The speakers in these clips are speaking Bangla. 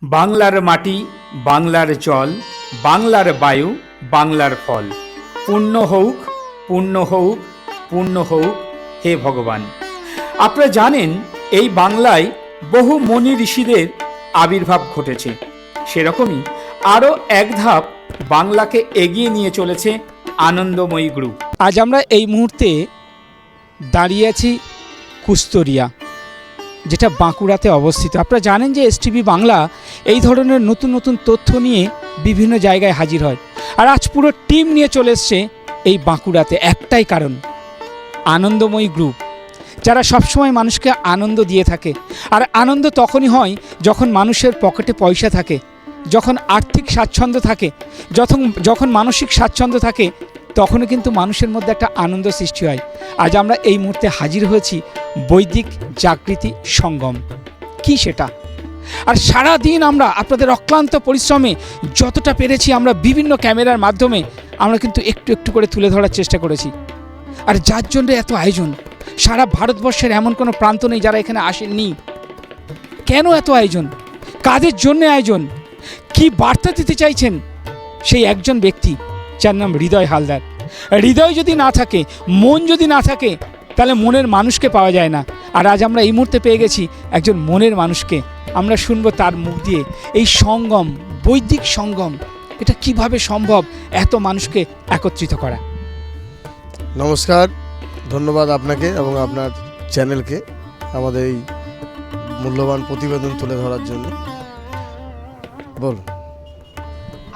বাংলার মাটি, বাংলার জল, বাংলার বায়ু, বাংলার ফল। পূর্ণ হউক, পূর্ণ হউক, পূর্ণ হউক হে ভগবান। আপনারা জানেন এই বাংলায় বহু মুনি ঋষিদের আবির্ভাব ঘটেছে। সেরকমই আরও এক ধাপ বাংলাকে এগিয়ে নিয়ে চলেছে আনন্দময়ী গ্রুপ। আজ আমরা এই মুহূর্তে দাঁড়িয়ে আছি কুস্তরিয়া, যেটা বাঁকুড়াতে অবস্থিত। আপনারা জানেন যে এসটিভি বাংলা এই ধরনের নতুন নতুন তথ্য নিয়ে বিভিন্ন জায়গায় হাজির হয়। আর আজ পুরো টিম নিয়ে চলে এসছে এই বাঁকুড়াতে, একটাই কারণ, আনন্দময়ী গ্রুপ, যারা সবসময় মানুষকে আনন্দ দিয়ে থাকে। আর আনন্দ তখনই হয় যখন মানুষের পকেটে পয়সা থাকে, যখন আর্থিক স্বাচ্ছন্দ্য থাকে, যখন মানসিক স্বাচ্ছন্দ্য থাকে, তখনও কিন্তু মানুষের মধ্যে একটা আনন্দ সৃষ্টি হয়। আজ আমরা এই মুহূর্তে হাজির হয়েছি বৈদিক জাগৃতি সঙ্গম। কি সেটা? আর সারা দিন আমরা আপনাদের অক্লান্ত পরিশ্রমে যতটা পেরেছি আমরা বিভিন্ন ক্যামেরার মাধ্যমে আমরা কিন্তু একটু একটু করে তুলে ধরার চেষ্টা করেছি। আর যার জন্য এত আয়োজন, সারা ভারতবর্ষের এমন কোনো প্রান্ত নেই যারা এখানে আসেননি। কেন এত আয়োজন? কাদের জন্য আয়োজন? কি বার্তা দিতে চাইছেন? সেই একজন ব্যক্তি যার নাম হৃদয় হালদার। হৃদয় যদি না থাকে, মন যদি না থাকে, তাহলে মনের মানুষকে পাওয়া যায় না। আর আজ আমরা এই মুহূর্তে পেয়ে গেছি একজন মনের মানুষকে। আমরা শুনবো তার মুখ দিয়ে এই সঙ্গম, বৈদিক সঙ্গম, এটা কিভাবে সম্ভব এত মানুষকে একত্রিত করা। নমস্কার, ধন্যবাদ আপনাকে এবং আপনার চ্যানেলকে আমাদের এই মূল্যবান প্রতিবেদন তুলে ধরার জন্য। বলুন,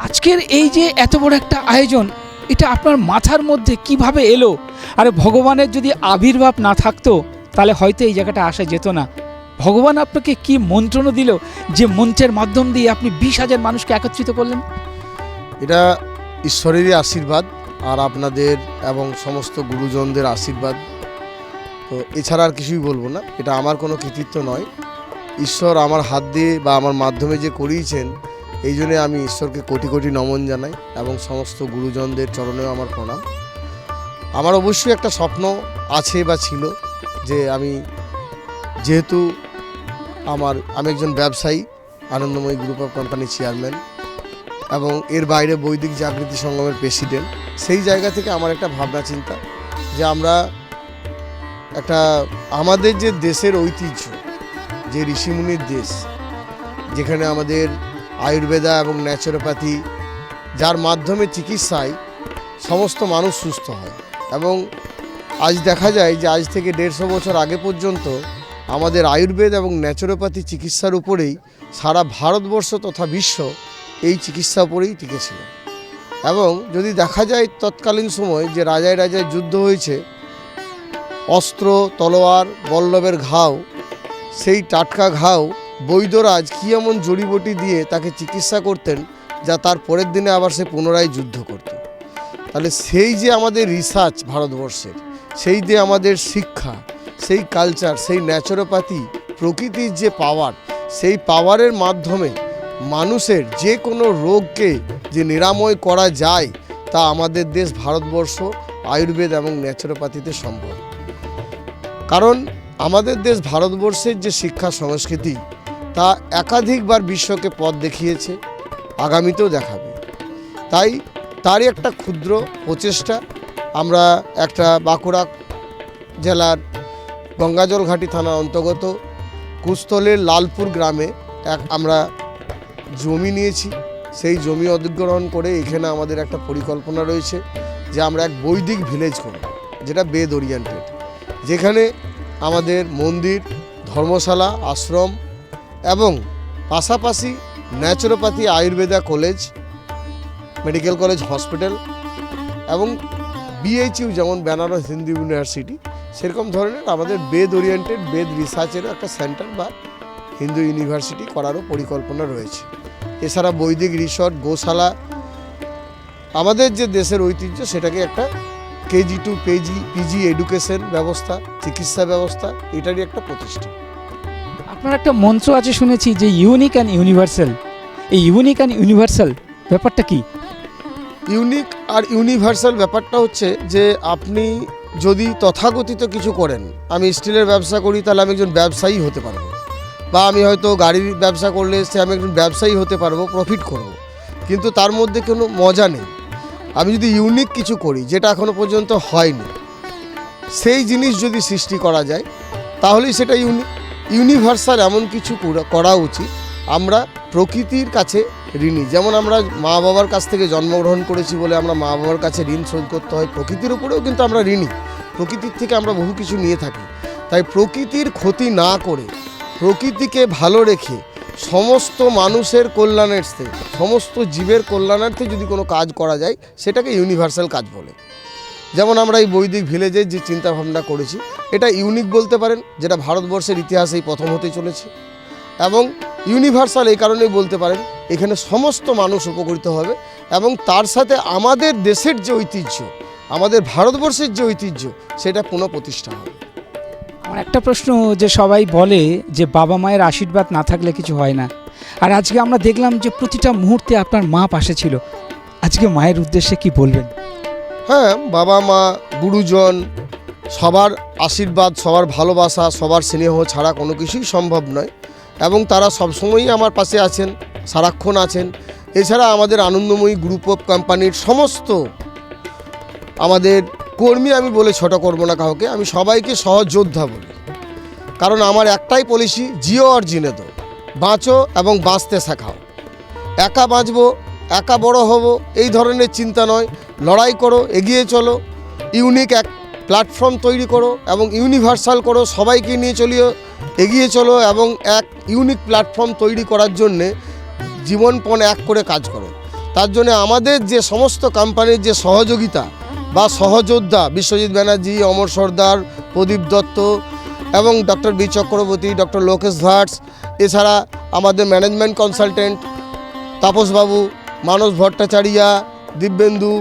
আজকের এই যে এত বড় একটা আয়োজন, এটা আপনার মাথার মধ্যে কিভাবে এলো? আর ভগবানের যদি আবির্ভাব না থাকতো তাহলে হয়তো এই জায়গাটা আসা যেত না। ভগবান আপনাকে কি মন্ত্রণা দিল যে মন্ত্রের মাধ্যম দিয়ে আপনি 20,000 মানুষকে একত্রিত করলেন? এটা ঈশ্বরেরই আশীর্বাদ আর আপনাদের এবং সমস্ত গুরুজনদের আশীর্বাদ। তো এছাড়া আর কিছুই বলবো না। এটা আমার কোনো কৃতিত্ব নয়। ঈশ্বর আমার হাত দিয়ে বা আমার মাধ্যমে যে করিয়েছেন, এই জন্যে আমি ঈশ্বরকে কোটি কোটি নমন জানাই এবং সমস্ত গুরুজনদের চরণেও আমার প্রণাম। আমার অবশ্যই একটা স্বপ্ন আছে বা ছিল যে যেহেতু আমি একজন ব্যবসায়ী, আনন্দময়ী গ্রুপ অফ কোম্পানি চেয়ারম্যান এবং এর বাইরে বৈদিক জাগৃতি সঙ্গমের প্রেসিডেন্ট, সেই জায়গা থেকে আমার একটা ভাবনা চিন্তা যে আমরা আমাদের যে দেশের ঐতিহ্য, যে ঋষিমুনির দেশ, যেখানে আমাদের আয়ুর্বেদা এবং ন্যাচুরোপ্যাথি, যার মাধ্যমে চিকিৎসায় সমস্ত মানুষ সুস্থ হয়। এবং আজ দেখা যায় যে আজ থেকে 150 বছর আগে পর্যন্ত আমাদের আয়ুর্বেদ এবং ন্যাচুরোপ্যাথি চিকিৎসার উপরেই সারা ভারতবর্ষ তথা বিশ্ব এই চিকিৎসা উপরেই টিকেছিল। এবং যদি দেখা যায় তৎকালীন সময় যে রাজায় রাজায় যুদ্ধ হয়েছে, অস্ত্র, তলোয়ার, বল্লভের ঘাও, সেই টাটকা ঘাও বৈদ্যরাজ কী এমন জড়িবটি দিয়ে তাকে চিকিৎসা করতেন যা তার পরের দিনে আবার সে পুনরায় যুদ্ধ করত। তাহলে সেই যে আমাদের রিসার্চ ভারতবর্ষের, সেই যে আমাদের শিক্ষা, সেই কালচার, সেই ন্যাচুরোপ্যাথি, প্রকৃতির যে পাওয়ার, সেই পাওয়ারের মাধ্যমে মানুষের যে কোনো রোগকে যে নিরাময় করা যায়, তা আমাদের দেশ ভারতবর্ষ আয়ুর্বেদ এবং ন্যাচুরোপ্যাথিতে সম্ভব। কারণ আমাদের দেশ ভারতবর্ষের যে শিক্ষা সংস্কৃতি, তা একাধিকবার বিশ্বকে পথ দেখিয়েছে, আগামীতেও দেখাবে। তাই তারই একটা ক্ষুদ্র প্রচেষ্টা। আমরা একটা বাঁকুড়া জেলার গঙ্গাজলঘাটি থানার অন্তর্গত কুস্থলের লালপুর গ্রামে আমরা জমি নিয়েছি। সেই জমি অধিগ্রহণ করে এখানে আমাদের একটা পরিকল্পনা রয়েছে যে আমরা এক বৈদিক ভিলেজ করব, যেটা বেদ ওরিয়েন্টেড, যেখানে আমাদের মন্দির, ধর্মশালা, আশ্রম এবং পাশাপাশি naturopathy, Ayurveda college, medical college, hospital এবং বিএইচইউ যেমন বেনারস হিন্দু ইউনিভার্সিটি, সেরকম ধরনের আমাদের বেদ ওরিয়েন্টেড, বেদ রিসার্চেরও একটা সেন্টার বা হিন্দু ইউনিভার্সিটি করারও পরিকল্পনা রয়েছে। এছাড়া বৈদিক রিসর্ট, গোশালা, আমাদের যে দেশের ঐতিহ্য সেটাকে একটা কেজি টু পিজি এডুকেশন ব্যবস্থা, চিকিৎসা ব্যবস্থা, এটারই একটা প্রতিষ্ঠা। আপনার একটা মন্ত্র আছে শুনেছি যে ইউনিক অ্যান্ড ইউনিভার্সাল। এই ইউনিক অ্যান্ড ইউনিভার্সাল ব্যাপারটা কি? ইউনিক আর ইউনিভার্সাল ব্যাপারটা হচ্ছে যে আপনি যদি তথাকথিত কিছু করেন, আমি স্টিলের ব্যবসা করি, তাহলে আমি একজন ব্যবসায়ী হতে পারবো। বা আমি হয়তো গাড়ির ব্যবসা করলে সে আমি একজন ব্যবসায়ী হতে পারবো, প্রফিট করব। কিন্তু তার মধ্যে কোনো মজা নেই। আমি যদি ইউনিক কিছু করি যেটা এখনো পর্যন্ত হয়নি, সেই জিনিস যদি সৃষ্টি করা যায় তাহলেই সেটা ইউনিভার্সাল এমন কিছু করা উচিত। আমরা প্রকৃতির কাছে ঋণী। যেমন আমরা মা বাবার কাছ থেকে জন্মগ্রহণ করেছি বলে আমরা মা বাবার কাছে ঋণ শোধ করতে হয়, প্রকৃতির উপরেও কিন্তু আমরা ঋণী। প্রকৃতির থেকে আমরা বহু কিছু নিয়ে থাকি। তাই প্রকৃতির ক্ষতি না করে প্রকৃতিকে ভালো রেখে সমস্ত মানুষের কল্যাণার্থে, সমস্ত জীবের কল্যাণার্থে যদি কোনো কাজ করা যায় সেটাকে ইউনিভার্সাল কাজ বলে। যেমন আমরা এই বৈদিক ভিলেজের যে চিন্তাভাবনা করেছি এটা ইউনিক বলতে পারেন, যেটা ভারতবর্ষের ইতিহাসেই প্রথম হতে চলেছে। এবং ইউনিভার্সাল এই কারণেই বলতে পারেন এখানে সমস্ত মানুষ উপকৃত হবে এবং তার সাথে আমাদের দেশের যে ঐতিহ্য, আমাদের ভারতবর্ষের যে ঐতিহ্য সেটা পুনঃপ্রতিষ্ঠা হবে। আমার একটা প্রশ্ন, যে সবাই বলে যে বাবা মায়ের আশীর্বাদ না থাকলে কিছু হয় না, আর আজকে আমরা দেখলাম যে প্রতিটা মুহূর্তে আপনার মা পাশে ছিল। আজকে মায়ের উদ্দেশ্যে কি বলবেন? হ্যাঁ, বাবা মা গুরুজন সবার আশীর্বাদ, সবার ভালোবাসা, সবার স্নেহ ছাড়া কোনো কিছুই সম্ভব নয় এবং তারা সবসময়ই আমার পাশে আছেন, সারাক্ষণ আছেন। এছাড়া আমাদের আনন্দময়ী গ্রুপ অফ কোম্পানির সমস্ত আমাদের কর্মী, আমি বলে ছোট করব না কাউকে, আমি সবাইকে সহযোদ্ধা বলি। কারণ আমার একটাই পলিসি, জিও আর জিনে দো, বাঁচো এবং বাঁচতে শেখাও। একা বাঁচবো, একা বড় হব এই ধরনের চিন্তা নয়, লড়াই করো, এগিয়ে চলো, ইউনিক এক প্ল্যাটফর্ম তৈরি করো এবং ইউনিভার্সাল করো, সবাইকে নিয়ে চলিও, এগিয়ে চলো এবং এক ইউনিক প্ল্যাটফর্ম তৈরি করার জন্যে জীবনপণ এক করে কাজ করো। তার জন্য আমাদের যে সমস্ত কোম্পানির যে সহযোগিতা বা সহযোদ্ধা, বিশ্বজিৎ ব্যানার্জি, অমর সর্দার, প্রদীপ দত্ত এবং doctor B Chakraborty, doctor Lokesh Vats, এছাড়া আমাদের ম্যানেজমেন্ট কনসালটেন্ট তাপসবাবু, মানস ভট্টাচার্যা, দিব্যেন্দু,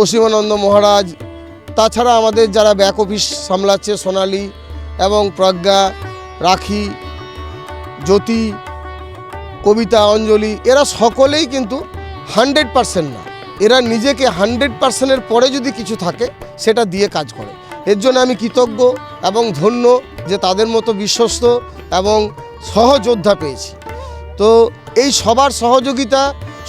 অসীমানন্দ মহারাজ, তাছাড়া আমাদের যারা ব্যাক অফিস সামলাচ্ছে সোনালি এবং প্রজ্ঞা, রাখি, জ্যোতি, কবিতা, অঞ্জলি, এরা সকলেই কিন্তু 100% না, এরা নিজেকে 100%-এর পরে যদি কিছু থাকে সেটা দিয়ে কাজ করে। এর জন্য আমি কৃতজ্ঞ এবং ধন্য যে তাদের মতো বিশ্বস্ত এবং সহযোদ্ধা পেয়েছি। তো এই সবার সহযোগিতা,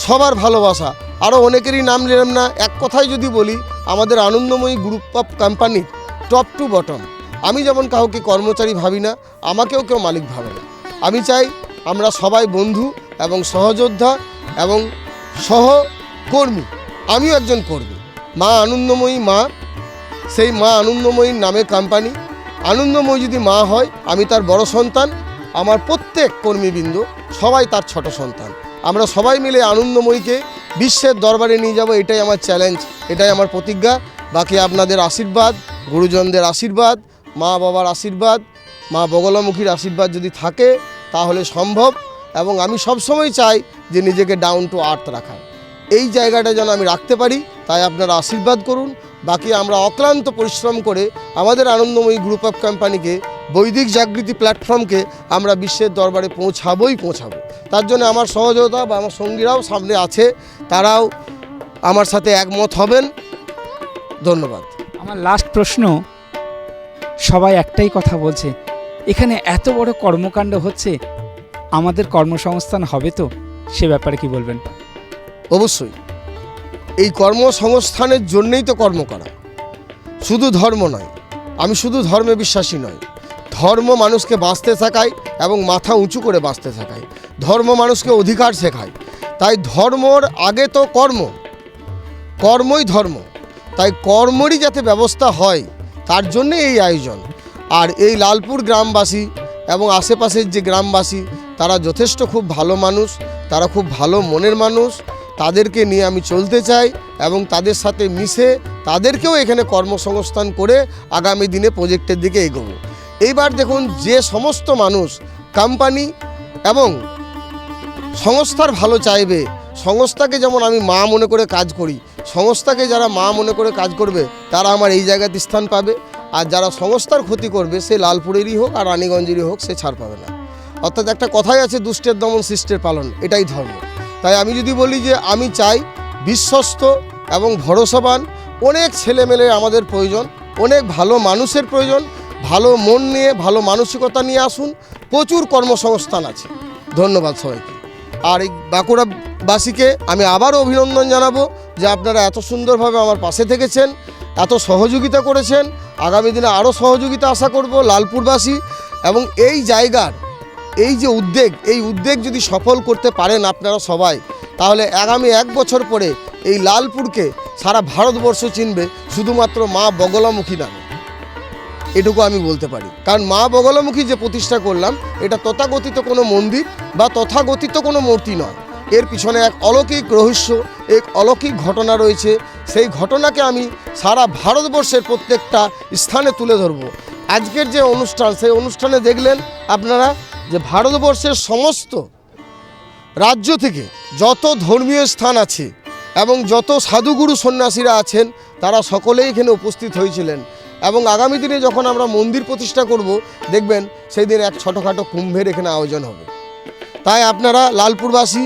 সবার ভালোবাসা, আরও অনেকেরই নাম নিলাম না, এক কথায় যদি বলি আমাদের আনন্দময়ী গ্রুপ অফ কোম্পানির টপ টু বটম, আমি যেমন কাউকে কর্মচারী ভাবি না, আমাকেও কেউ মালিক ভাবে না। আমি চাই আমরা সবাই বন্ধু এবং সহযোদ্ধা এবং সহকর্মী। আমিও একজন কর্মী। মা আনন্দময়ী মা, সেই মা আনন্দময়ীর নামে কোম্পানি। আনন্দময়ী যদি মা হয়, আমি তার বড় সন্তান, আমার প্রত্যেক কর্মীবৃন্দ সবাই তার ছোট সন্তান। আমরা সবাই মিলে আনন্দময়ীকে বিশ্বের দরবারে নিয়ে যাব, এটাই আমার চ্যালেঞ্জ, এটাই আমার প্রতিজ্ঞা। বাকি আপনাদের আশীর্বাদ, গুরুজনদের আশীর্বাদ, মা বাবার আশীর্বাদ, মা বগলামুখীর আশীর্বাদ যদি থাকে তাহলে সম্ভব। এবং আমি সবসময় চাই যে নিজেকে ডাউন টু আর্থ রাখা, এই জায়গাটা যেন আমি রাখতে পারি, তাই আপনারা আশীর্বাদ করুন। বাকি আমরা অক্লান্ত পরিশ্রম করে আমাদের আনন্দময়ী গ্রুপ অফ কোম্পানিকে, বৈদিক জাগৃতি প্ল্যাটফর্মকে আমরা বিশ্বের দরবারে পৌঁছাবো। তার জন্য আমার সহযোগিতা বা আমার সঙ্গীরাও সামনে আছে, তারাও আমার সাথে একমত হবেন। ধন্যবাদ। আমার লাস্ট প্রশ্ন, সবাই একটাই কথা বলছে, এখানে এত বড় কর্মকাণ্ড হচ্ছে, আমাদের কর্মসংস্থান হবে তো? সে ব্যাপারে কি বলবেন? অবশ্যই, এই কর্মসংস্থানের জন্যই তো কর্ম করা, শুধু ধর্ম নয়। আমি শুধু ধর্মে বিশ্বাসী নয়, ধর্ম মানুষকে বাঁচতে শেখায় এবং মাথা উঁচু করে বাঁচতে শেখায়, ধর্ম মানুষকে অধিকার শেখায়। তাই ধর্মর আগে তো কর্মই ধর্ম। তাই কর্মরই যাতে ব্যবস্থা হয় তার জন্যে এই আয়োজন। আর এই লালপুর গ্রামবাসী এবং আশেপাশের যে গ্রামবাসী, তারা যথেষ্ট খুব ভালো মানুষ, তারা খুব ভালো মনের মানুষ। তাদেরকে নিয়ে আমি চলতে চাই এবং তাদের সাথে মিশে তাদেরকেও এখানে কর্মসংস্থান করে আগামী দিনে প্রজেক্টের দিকে এগোবো। এইবার দেখুন, যে সমস্ত মানুষ কোম্পানি এবং সংস্থার ভালো চাইবে, সংস্থাকে যেমন আমি মা মনে করে কাজ করি, সংস্থাকে যারা মা মনে করে কাজ করবে তারা আমার এই জায়গাতে স্থান পাবে। আর যারা সংস্থার ক্ষতি করবে, সে লালপুরেরই হোক আর রানীগঞ্জেরই হোক, সে ছাড় পাবে না। অর্থাৎ একটা কথাই আছে, দুষ্টের দমন শিষ্টের পালন, এটাই ধর্ম। তাই আমি যদি বলি যে আমি চাই বিশ্বস্ত এবং ভরসাবান অনেক ছেলেমেলে আমাদের প্রয়োজন, অনেক ভালো মানুষের প্রয়োজন, ভালো মন নিয়ে, ভালো মানসিকতা নিয়ে আসুন। প্রচুর কর্মসংস্থান আছে। ধন্যবাদ সবাইকে। আর এই বাঁকুড়াবাসীকে আমি আবারও অভিনন্দন জানাবো যে আপনারা এত সুন্দরভাবে আমার পাশে থেকেছেন, এত সহযোগিতা করেছেন। আগামী দিনে আরও সহযোগিতা আশা করব লালপুরবাসী। এবং এই জায়গার এই যে উদ্যোগ যদি সফল করতে পারেন আপনারা সবাই, তাহলে আগামী 1 বছর পরে এই লালপুরকে সারা ভারতবর্ষ চিনবে, শুধুমাত্র মা বগলামুখী নামে। এটুকু আমি বলতে পারি। কারণ মা বগলামুখী যে প্রতিষ্ঠা করলাম, এটা তথাকথিত কোনো মন্দির বা তথাকথিত কোনো মূর্তি নয়। এর পিছনে এক অলৌকিক রহস্য, এক অলৌকিক ঘটনা রয়েছে। সেই ঘটনাকে আমি সারা ভারতবর্ষের প্রত্যেকটা স্থানে তুলে ধরব। আজকের যে অনুষ্ঠান, সেই অনুষ্ঠানে দেখলেন আপনারা যে ভারতবর্ষের সমস্ত রাজ্য থেকে যত ধর্মীয় স্থান আছে এবং যত সাধুগুরু সন্ন্যাসীরা আছেন, তারা সকলেই এখানে উপস্থিত হয়েছিলেন। এবং আগামী দিনে যখন আমরা মন্দির প্রতিষ্ঠা করব, দেখবেন সেই দিন এক ছোটোখাটো কুম্ভের এখানে আয়োজন হবে। তাই আপনারা লালপুরবাসী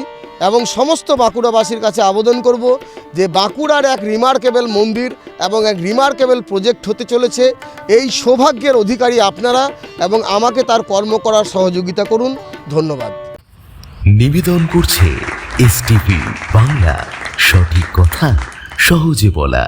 এবং সমস্ত বাঁকুড়াবাসীর কাছে আবেদন করব যে বাঁকুড়ার এক রিমার্কেবল মন্দির এবং এক রিমার্কেবল প্রজেক্ট হতে চলেছে। এই সৌভাগ্যের অধিকারী আপনারা, এবং আমাকে তার কর্ম করার সহযোগিতা করুন। ধন্যবাদ। নিবেদন করছে এসটিভি বাংলা, সঠিক কথা সহজে বলা।